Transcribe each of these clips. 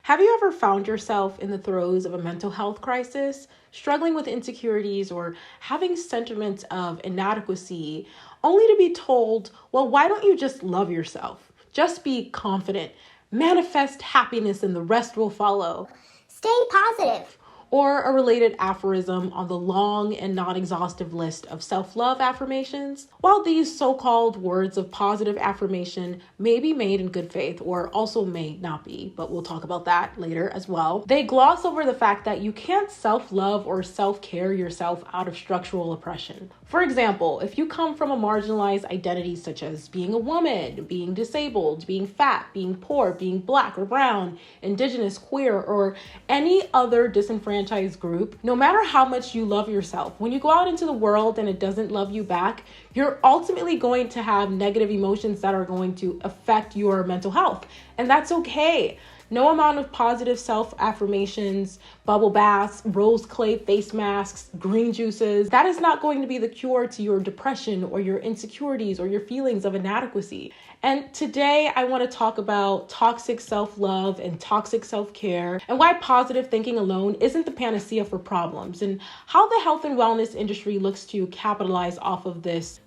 Have you ever found yourself in the throes of a mental health crisis, struggling with insecurities or having sentiments of inadequacy, only to be told, well, why don't you just love yourself? Just be confident, manifest happiness, and the rest will follow. Stay positive. Or a related aphorism on the long and non-exhaustive list of self-love affirmations. While these so-called words of positive affirmation may be made in good faith or also may not be, but we'll talk about that later as well, they gloss over the fact that you can't self-love or self-care yourself out of structural oppression. For example, if you come from a marginalized identity such as being a woman, being disabled, being fat, being poor, being black or brown, indigenous, queer, or any other disenfranchised group, no matter how much you love yourself, when you go out into the world and it doesn't love you back, you're ultimately going to have negative emotions that are going to affect your mental health. And that's okay. No amount of positive self-affirmations, bubble baths, rose clay face masks, green juices, that is not going to be the cure to your depression or your insecurities or your feelings of inadequacy. And today I want to talk about toxic self-love and toxic self-care and why positive thinking alone isn't the panacea for problems and how the health and wellness industry looks to capitalize off of this.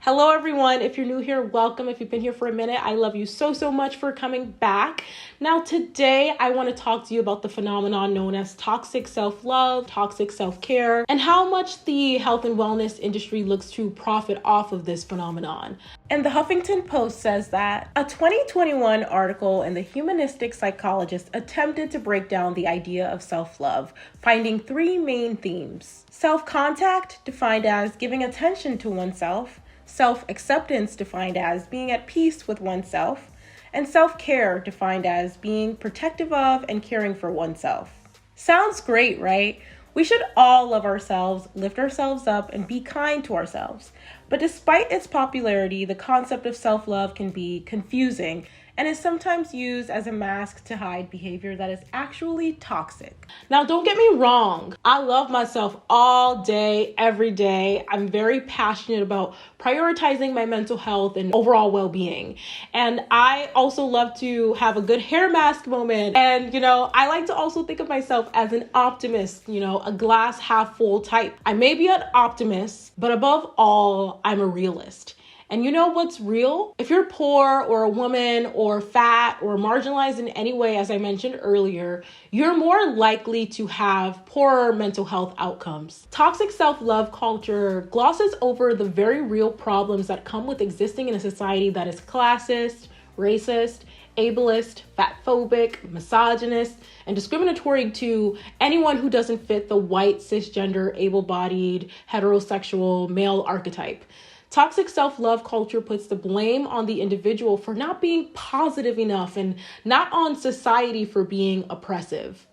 Hello everyone, if you're new here, welcome. If you've been here for a minute, I love you so much for coming back. Now today, I want to talk to you about the phenomenon known as toxic self-love, toxic self-care, and how much the health and wellness industry looks to profit off of this phenomenon. And the Huffington Post says that a 2021 article in the Humanistic Psychologist attempted to break down the idea of self-love, finding three main themes. Self-contact, defined as giving attention to oneself, self-acceptance, defined as being at peace with oneself, and self-care, defined as being protective of and caring for oneself. Sounds great, right? We should all love ourselves, lift ourselves up, and be kind to ourselves. But despite its popularity, the concept of self-love can be confusing and is sometimes used as a mask to hide behavior that is actually toxic. Now, don't get me wrong. I love myself all day, every day. I'm very passionate about prioritizing my mental health and overall well-being. And I also love to have a good hair mask moment. And, I like to also think of myself as an optimist, a glass half full type. I may be an optimist, but above all, I'm a realist. And you know what's real? If you're poor or a woman or fat or marginalized in any way, as I mentioned earlier, you're more likely to have poorer mental health outcomes. Toxic self-love culture glosses over the very real problems that come with existing in a society that is classist, racist, ableist, fatphobic, misogynist, and discriminatory to anyone who doesn't fit the white, cisgender, able-bodied, heterosexual male archetype. Toxic self-love culture puts the blame on the individual for not being positive enough and not on society for being oppressive.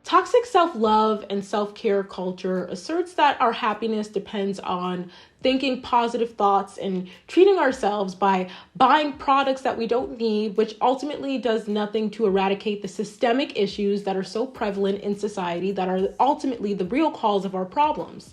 Toxic self-love and self-care culture asserts that our happiness depends on thinking positive thoughts and treating ourselves by buying products that we don't need, which ultimately does nothing to eradicate the systemic issues that are so prevalent in society that are ultimately the real cause of our problems.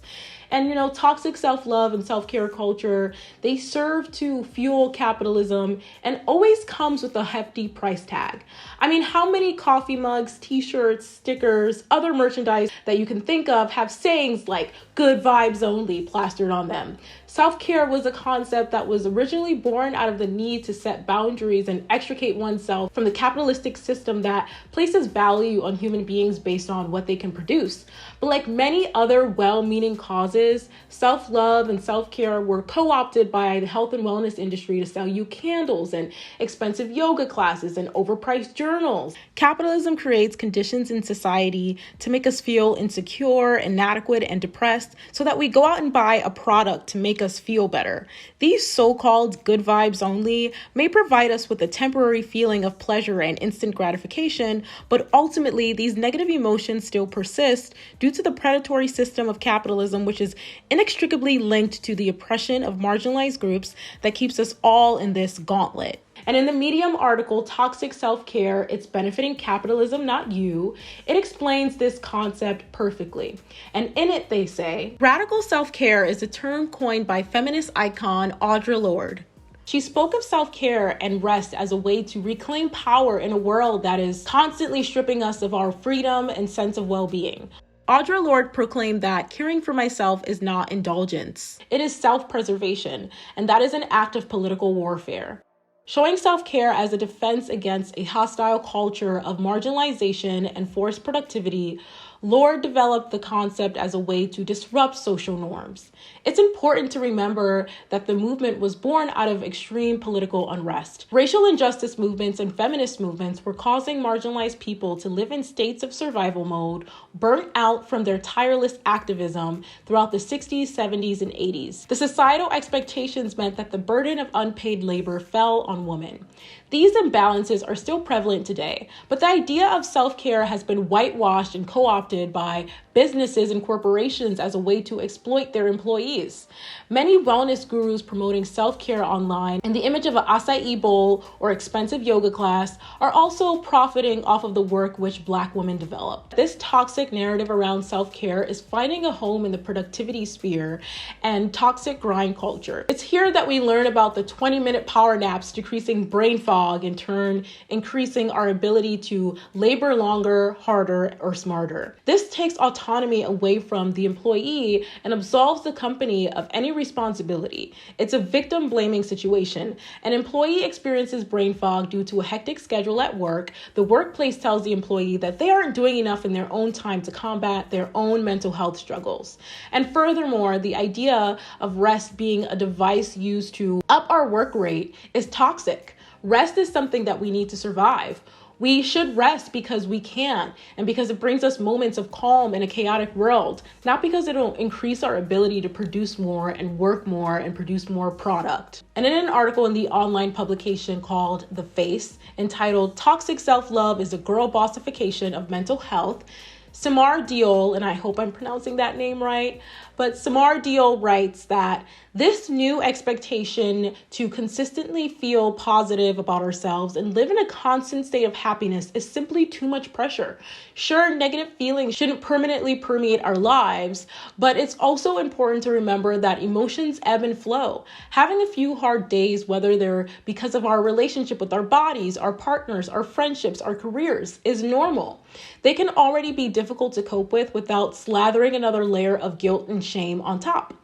And, toxic self-love and self-care culture, they serve to fuel capitalism and always comes with a hefty price tag. I mean, how many coffee mugs, t-shirts, stickers, other merchandise that you can think of have sayings like good vibes only plastered on them? Self-care was a concept that was originally born out of the need to set boundaries and extricate oneself from the capitalistic system that places value on human beings based on what they can produce. But like many other well-meaning causes, self-love and self-care were co-opted by the health and wellness industry to sell you candles and expensive yoga classes and overpriced journals. Capitalism creates conditions in society to make us feel insecure, inadequate, and depressed so that we go out and buy a product to make us feel better. These so-called good vibes only may provide us with a temporary feeling of pleasure and instant gratification, but ultimately these negative emotions still persist due to the predatory system of capitalism, which is inextricably linked to the oppression of marginalized groups that keeps us all in this gauntlet. And in the Medium article, Toxic Self-Care, It's Benefiting Capitalism, Not You, it explains this concept perfectly. And in it, they say, radical self-care is a term coined by feminist icon Audre Lorde. She spoke of self-care and rest as a way to reclaim power in a world that is constantly stripping us of our freedom and sense of well-being. Audre Lorde proclaimed that caring for myself is not indulgence. It is self-preservation, and that is an act of political warfare. Showing self-care as a defense against a hostile culture of marginalization and forced productivity, Lorde developed the concept as a way to disrupt social norms. It's important to remember that the movement was born out of extreme political unrest. Racial injustice movements and feminist movements were causing marginalized people to live in states of survival mode, burnt out from their tireless activism throughout the 60s, 70s, and 80s. The societal expectations meant that the burden of unpaid labor fell on women. These imbalances are still prevalent today, but the idea of self-care has been whitewashed and co-opted by businesses and corporations as a way to exploit their employees. Many wellness gurus promoting self-care online in the image of an acai bowl or expensive yoga class are also profiting off of the work which Black women developed. This toxic narrative around self-care is finding a home in the productivity sphere and toxic grind culture. It's here that we learn about the 20-minute power naps decreasing brain fog, in turn increasing our ability to labor longer, harder, or smarter. This takes autonomy away from the employee and absolves the company of any responsibility. It's a victim-blaming situation. An employee experiences brain fog due to a hectic schedule at work. The workplace tells the employee that they aren't doing enough in their own time to combat their own mental health struggles. And furthermore, the idea of rest being a device used to up our work rate is toxic. Rest is something that we need to survive. We should rest because we can and because it brings us moments of calm in a chaotic world, not because it'll increase our ability to produce more and work more and produce more product. And in an article in the online publication called The Face, entitled Toxic Self-Love is a Girl Bossification of Mental Health, Samar Diol, and I hope I'm pronouncing that name right, but Samar Diol writes that this new expectation to consistently feel positive about ourselves and live in a constant state of happiness is simply too much pressure. Sure, negative feelings shouldn't permanently permeate our lives, but it's also important to remember that emotions ebb and flow. Having a few hard days, whether they're because of our relationship with our bodies, our partners, our friendships, our careers, is normal. They can already be difficult to cope with without slathering another layer of guilt and shame on top.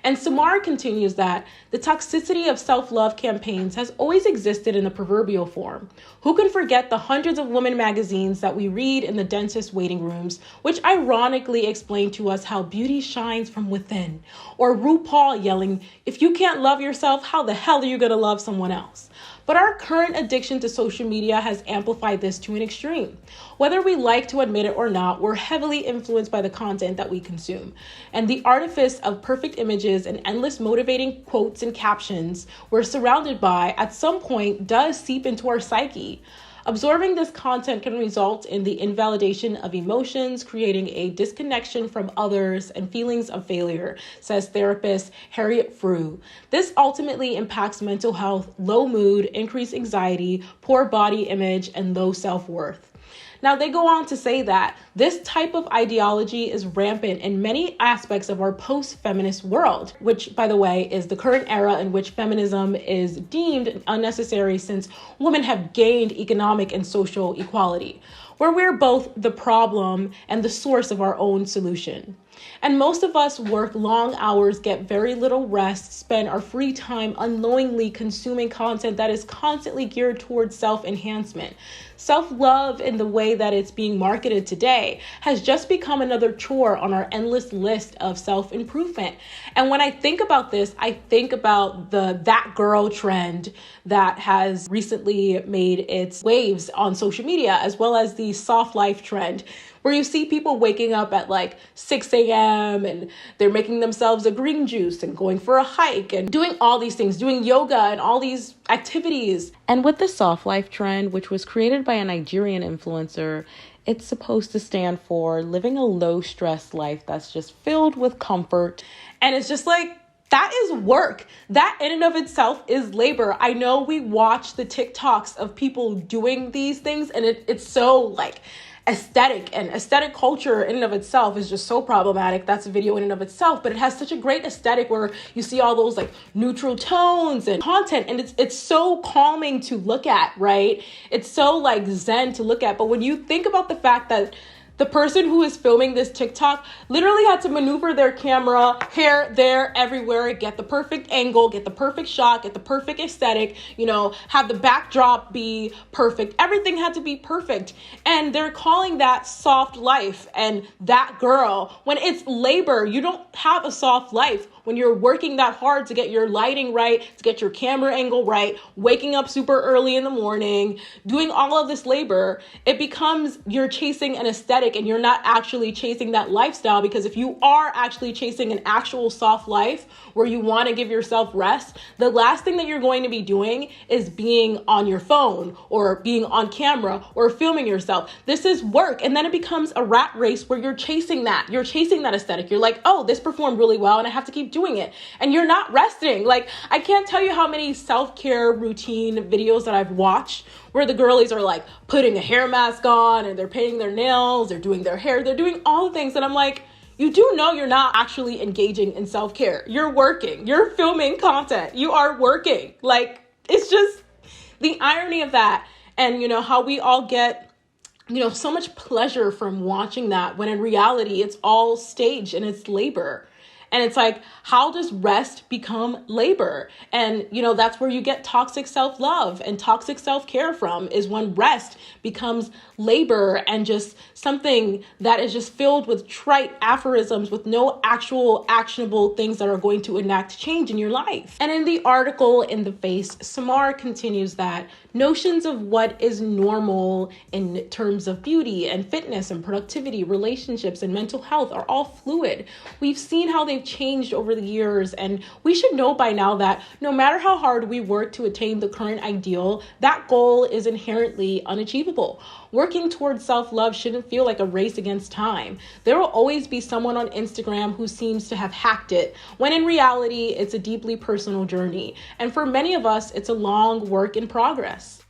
And Samar continues that the toxicity of self-love campaigns has always existed in the proverbial form. Who can forget the hundreds of women magazines that we read in the dentist waiting rooms, which ironically explain to us how beauty shines from within? Or RuPaul yelling, if you can't love yourself, how the hell are you going to love someone else? But our current addiction to social media has amplified this to an extreme. Whether we like to admit it or not, we're heavily influenced by the content that we consume. And the artifice of perfect images and endless motivating quotes and captions we're surrounded by at some point does seep into our psyche. Absorbing this content can result in the invalidation of emotions, creating a disconnection from others and feelings of failure, says therapist Harriet Frew. This ultimately impacts mental health, low mood, increased anxiety, poor body image, and low self-worth. Now, they go on to say that this type of ideology is rampant in many aspects of our post-feminist world, which, by the way, is the current era in which feminism is deemed unnecessary since women have gained economic and social equality, where we're both the problem and the source of our own solution. And most of us work long hours, get very little rest, spend our free time unknowingly consuming content that is constantly geared towards self-enhancement. Self-love in the way that it's being marketed today has just become another chore on our endless list of self-improvement. And when I think about this, I think about the that girl trend that has recently made its waves on social media, as well as the soft life trend, where you see people waking up at like 6 a.m. and they're making themselves a green juice and going for a hike and doing all these things, doing yoga and all these activities. And with the soft life trend, which was created by a Nigerian influencer, it's supposed to stand for living a low stress life that's just filled with comfort. And it's just like, That is work. That in and of itself is labor. I know we watch the TikToks of people doing these things, and it's so like aesthetic, and aesthetic culture in and of itself is just so problematic. That's a video in and of itself, but it has such a great aesthetic where you see all those like neutral tones and content, and it's so calming to look at, right? It's so like zen to look at. But when you think about the fact that the person who is filming this TikTok literally had to maneuver their camera here, there, everywhere, get the perfect angle, get the perfect shot, get the perfect aesthetic, have the backdrop be perfect. Everything had to be perfect. And they're calling that soft life and that girl when it's labor. You don't have a soft life when you're working that hard to get your lighting right, to get your camera angle right, waking up super early in the morning, doing all of this labor. It becomes you're chasing an aesthetic and you're not actually chasing that lifestyle, because if you are actually chasing an actual soft life where you want to give yourself rest, the last thing that you're going to be doing is being on your phone or being on camera or filming yourself. This is work. And then it becomes a rat race where you're chasing that. You're chasing that aesthetic. You're like, oh, this performed really well and I have to keep doing it. And you're not resting. Like, I can't tell you how many self-care routine videos that I've watched where the girlies are like putting a hair mask on and they're painting their nails, they're doing their hair, they're doing all the things. And I'm like, you do know you're not actually engaging in self-care. You're working, you're filming content, you are working. Like, it's just the irony of that. And how we all get so much pleasure from watching that when in reality it's all staged and it's labor. And it's like, how does rest become labor? And, that's where you get toxic self-love and toxic self-care from, is when rest becomes labor and just something that is just filled with trite aphorisms with no actual actionable things that are going to enact change in your life. And in the article in The Face, Samar continues that notions of what is normal in terms of beauty and fitness and productivity, relationships and mental health are all fluid. We've seen how they've changed over the years, and we should know by now that no matter how hard we work to attain the current ideal, that goal is inherently unachievable. Working towards self-love shouldn't feel like a race against time. There will always be someone on Instagram who seems to have hacked it, when in reality, it's a deeply personal journey. And for many of us, it's a long work in progress.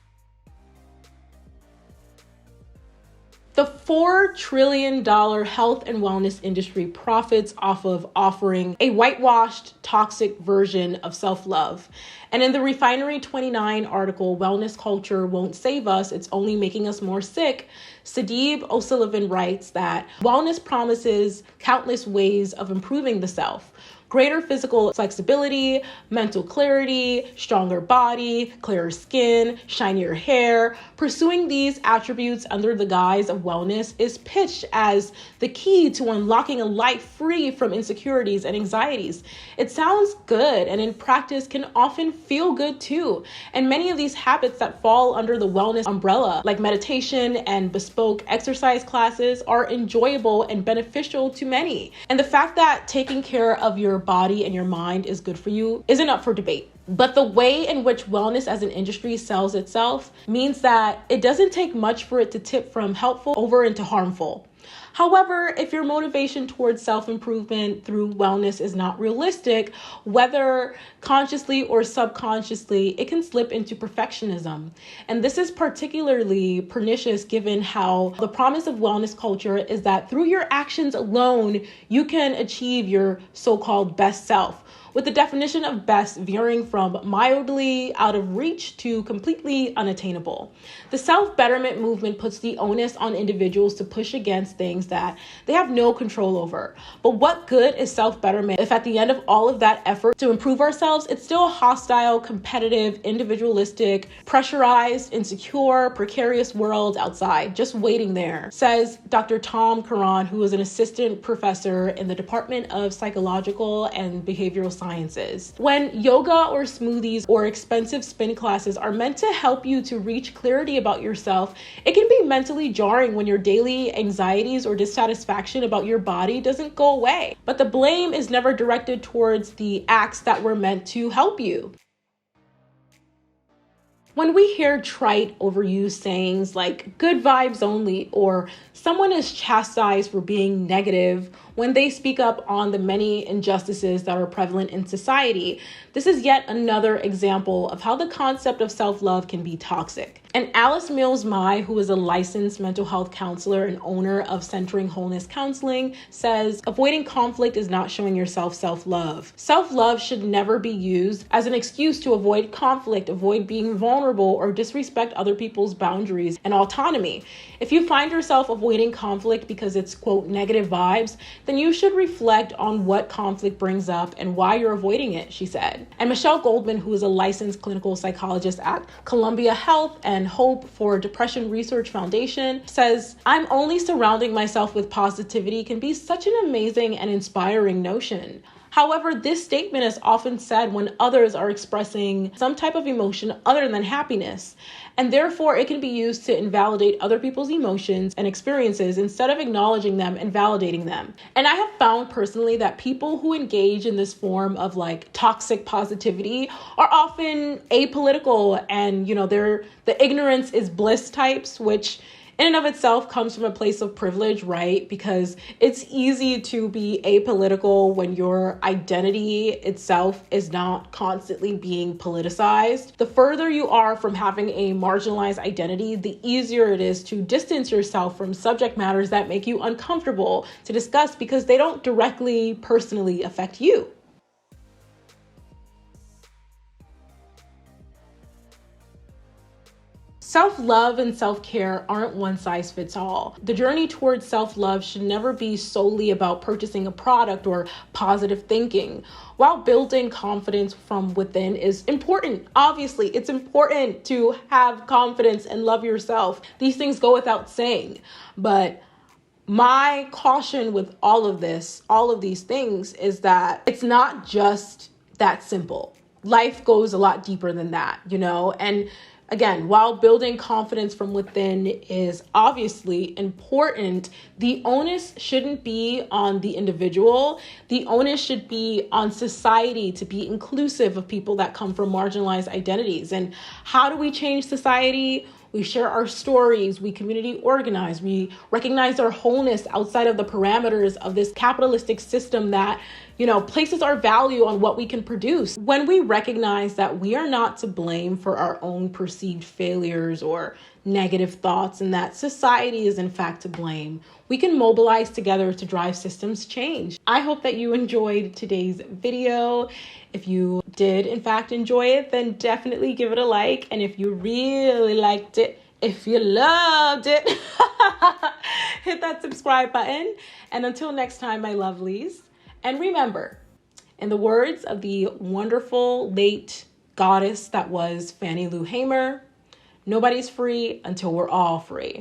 The $4 trillion health and wellness industry profits off of offering a whitewashed, toxic version of self-love. And in the Refinery 29 article, Wellness Culture Won't Save Us, It's Only Making Us More Sick, Sadib O'Sullivan writes that wellness promises countless ways of improving the self. Greater physical flexibility, mental clarity, stronger body, clearer skin, shinier hair. Pursuing these attributes under the guise of wellness is pitched as the key to unlocking a life free from insecurities and anxieties. It sounds good, and in practice can often feel good too. And many of these habits that fall under the wellness umbrella, like meditation and bespoke exercise classes, are enjoyable and beneficial to many. And the fact that taking care of your body and your mind is good for you isn't up for debate. But the way in which wellness as an industry sells itself means that it doesn't take much for it to tip from helpful over into harmful. However, if your motivation towards self-improvement through wellness is not realistic, whether consciously or subconsciously, it can slip into perfectionism. And this is particularly pernicious given how the promise of wellness culture is that through your actions alone, you can achieve your so-called best self, with the definition of best veering from mildly out of reach to completely unattainable. The self-betterment movement puts the onus on individuals to push against things that they have no control over. But what good is self-betterment if at the end of all of that effort to improve ourselves, it's still a hostile, competitive, individualistic, pressurized, insecure, precarious world outside, just waiting there, says Dr. Tom Karan, who is an assistant professor in the Department of Psychological and Behavioral Sciences. When yoga or smoothies or expensive spin classes are meant to help you to reach clarity about yourself, it can be mentally jarring when your daily anxieties or dissatisfaction about your body doesn't go away. But the blame is never directed towards the acts that were meant to help you. When we hear trite, overused sayings like good vibes only, or someone is chastised for being negative, when they speak up on the many injustices that are prevalent in society. This is yet another example of how the concept of self-love can be toxic. And Alice Mills-Mai, who is a licensed mental health counselor and owner of Centering Wholeness Counseling, says, avoiding conflict is not showing yourself self-love. Self-love should never be used as an excuse to avoid conflict, avoid being vulnerable, or disrespect other people's boundaries and autonomy. If you find yourself avoiding conflict because it's, quote, negative vibes, then you should reflect on what conflict brings up and why you're avoiding it, she said. And Michelle Goldman, who is a licensed clinical psychologist at Columbia Health and Hope for Depression Research Foundation, says, I'm only surrounding myself with positivity can be such an amazing and inspiring notion. However, this statement is often said when others are expressing some type of emotion other than happiness, and therefore it can be used to invalidate other people's emotions and experiences instead of acknowledging them and validating them. And I have found personally that people who engage in this form of toxic positivity are often apolitical, and they're the ignorance is bliss types, which in and of itself comes from a place of privilege, right? Because it's easy to be apolitical when your identity itself is not constantly being politicized. The further you are from having a marginalized identity, the easier it is to distance yourself from subject matters that make you uncomfortable to discuss because they don't directly, personally affect you. Self-love and self-care aren't one size fits all. The journey towards self-love should never be solely about purchasing a product or positive thinking. While building confidence from within is important, obviously, it's important to have confidence and love yourself. These things go without saying. But my caution with all of these things is that it's not just that simple. Life goes a lot deeper than that, and again, while building confidence from within is obviously important, the onus shouldn't be on the individual. The onus should be on society to be inclusive of people that come from marginalized identities. And how do we change society? We share our stories, we community organize, we recognize our wholeness outside of the parameters of this capitalistic system that, places our value on what we can produce. When we recognize that we are not to blame for our own perceived failures or negative thoughts and that society is in fact to blame, we can mobilize together to drive systems change. I hope that you enjoyed today's video. If you did in fact enjoy it, then definitely give it a like. And if you really liked it, if you loved it, hit that subscribe button. And until next time, my lovelies. And remember, in the words of the wonderful late goddess that was Fannie Lou Hamer, nobody's free until we're all free.